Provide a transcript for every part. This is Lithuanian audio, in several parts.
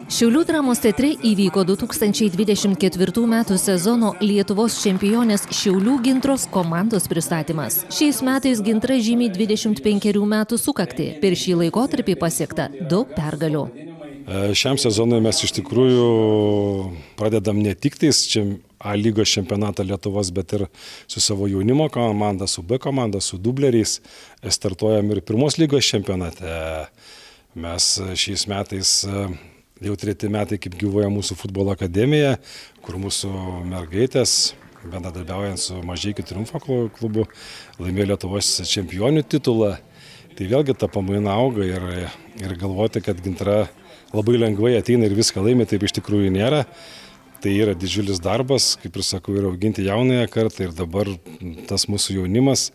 Šiaulių dramos teatre įvyko 2024 metų sezono Lietuvos čempionės Šiaulių Gintros komandos pristatymas. Šiais metais Gintra žymi 25 metų sukaktį. Per šį laikotarpį pasiekta daug pergalių. Šiam sezonui mes iš tikrųjų pradedam ne tik tais A lygos čempionatą Lietuvos, bet ir su savo jaunimo komanda, su B komanda, su dubleriais. Startuojam ir pirmos lygos čempionate. Mes šiais metais jau 3 metai kaip gyvuoja mūsų futbolo akademija, kur mūsų mergaitės, bendradarbiaujant su Mažeikių Triumfo klubu, laimėjo Lietuvos čempionių titulą. Tai vėlgi ta pamaina auga ir galvoti, kad Gintra labai lengvai ateina ir viską laimė, taip iš tikrųjų nėra. Tai yra didžiulis darbas, kaip ir sakau, ir auginti jaunąją kartą ir dabar tas mūsų jaunimas.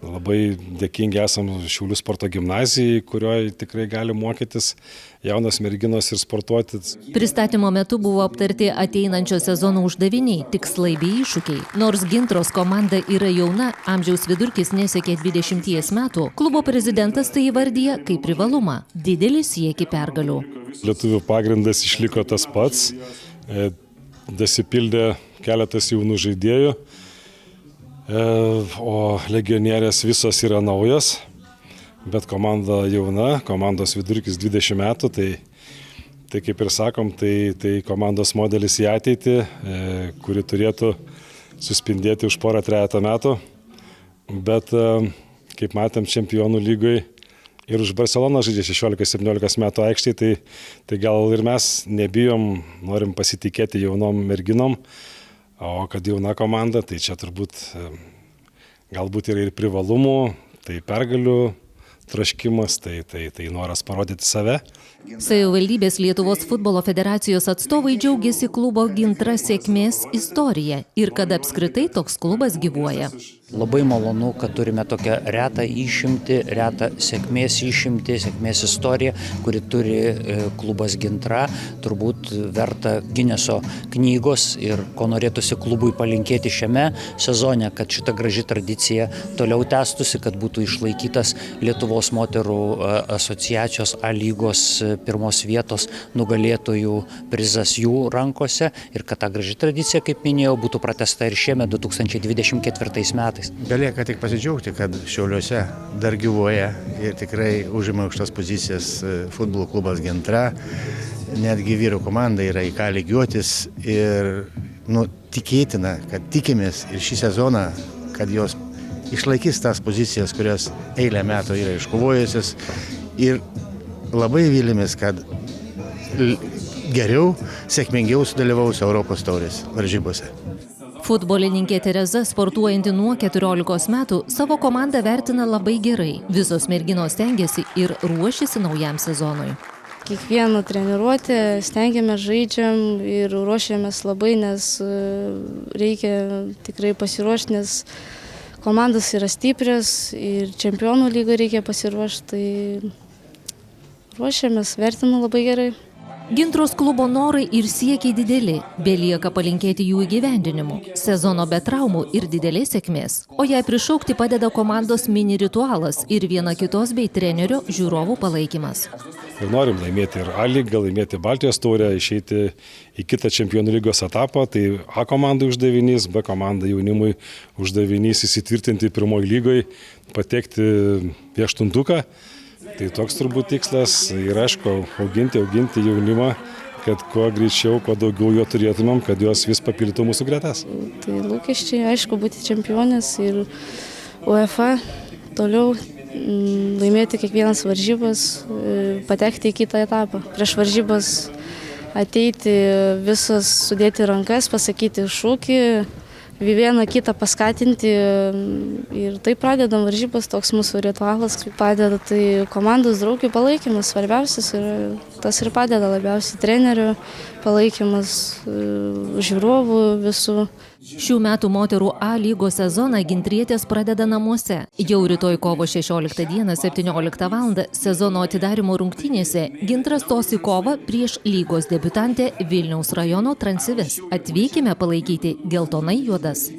Labai dėkingi esam Šiaulių sporto gimnazijai, kurioje tikrai gali mokytis jaunos merginos ir sportuoti. Pristatymo metu buvo aptarti ateinančio sezono uždaviniai, tikslai bei iššūkiai. Nors Gintros komanda yra jauna, amžiaus vidurkis nesiekia 20 metų, klubo prezidentas tai įvardyja kaip privalumą – didelį siekį pergalių. Lietuvių pagrindas išliko tas pats, dasipildė keletas jaunų žaidėjų. O legionierės visos yra naujos, bet komanda jauna, komandos vidurkis 20 metų, tai kaip ir sakom, tai komandos modelis į ateitį, kuri turėtų suspindėti už porą 3 metų, bet kaip matėm čempionų lygoj ir už Barceloną žaidžia 16-17 metų aikštėje, tai gal ir mes nebijom, norim pasitikėti jaunom merginom. O kad jauna komanda, tai čia turbūt galbūt yra ir privalumų, tai pergalių troškimas, tai noras parodyti save. Savivaldybės Lietuvos futbolo federacijos atstovai džiaugiasi klubo Gintra sėkmės istorija ir kad apskritai toks klubas gyvuoja. Labai malonu, kad turime tokią retą išimtį, retą sėkmės išimtį, sėkmės istoriją, kuri turi klubas Gintra, turbūt verta Gineso knygos ir ko norėtųsi klubui palinkėti šiame sezone, kad šita graži tradicija toliau tęstųsi, kad būtų išlaikytas Lietuvos moterų asociacijos A lygos 1 vietos nugalėtojų prizas jų rankose ir kad ta graži tradicija, kaip minėjau, būtų pratęsta ir šiemet 2024 metais. Belieka tik pasidžiaugti, kad Šiauliuose dar gyvuoja ir tikrai užima aukštas pozicijas futbolo klubas Gintra. Netgi vyrų komanda yra į ką lygiuotis ir tikėtina, kad tikimės ir šį sezoną, kad jos išlaikys tas pozicijas, kurias eilę metų yra iškovojusios ir labai vylimės, kad geriau, sėkmingiau sudalyvaus Europos taurės varžybose. Futbolininkė Tereza, sportuojanti nuo 14 metų, savo komandą vertina labai gerai. Visos merginos stengiasi ir ruošiasi naujam sezonui. Kiekvieną treniruotę stengiamės, žaidžiam ir ruošiamės labai, nes reikia tikrai pasiruošti, nes komandos yra stiprios ir čempionų lygą reikia pasiruošti, tai ruošiamės, vertinu labai gerai. Gintros klubo norai ir siekiai dideli, belieka palinkėti jų įgyvendinimu. Sezono be traumų ir didelės sėkmės. O jai prišaukti padeda komandos mini ritualas ir viena kitos bei trenerio žiūrovų palaikymas. Ir norim laimėti ir A lygą, laimėti Baltijos taurę, išeiti į kitą čempionų lygos etapą. Tai A komandai uždavinys, B komandai jaunimui uždavinys įsitvirtinti pirmoji lygoje, patekti į 8-tuką. Tai toks turbūt tikslas ir aišku, auginti jaunimą, kad kuo greičiau, kuo daugiau jo turėtumėm, kad jos vis papildytų mūsų gretas. Tai lūkesčiai, aišku, būti čempionės ir UEFA toliau laimėti kiekvienas varžybas, patekti į kitą etapą. Prieš varžybas ateiti, visas sudėti rankas, pasakyti šūkį, vieną kitą paskatinti ir taip pradedam varžybas, toks mūsų ritualas, padeda tai komandos draugių palaikymas, svarbiausias ir tas ir padeda labiausiai trenerių palaikymas, žiūrovų visų. Šių metų moterų A lygos sezoną gintrietės pradeda namuose. Jau rytoj kovo 16 dieną 17 val. Sezono atidarymo rungtynėse Gintra stos į kovą prieš lygos debiutantę Vilniaus rajono Transives. Atvykime palaikyti geltonai juodas.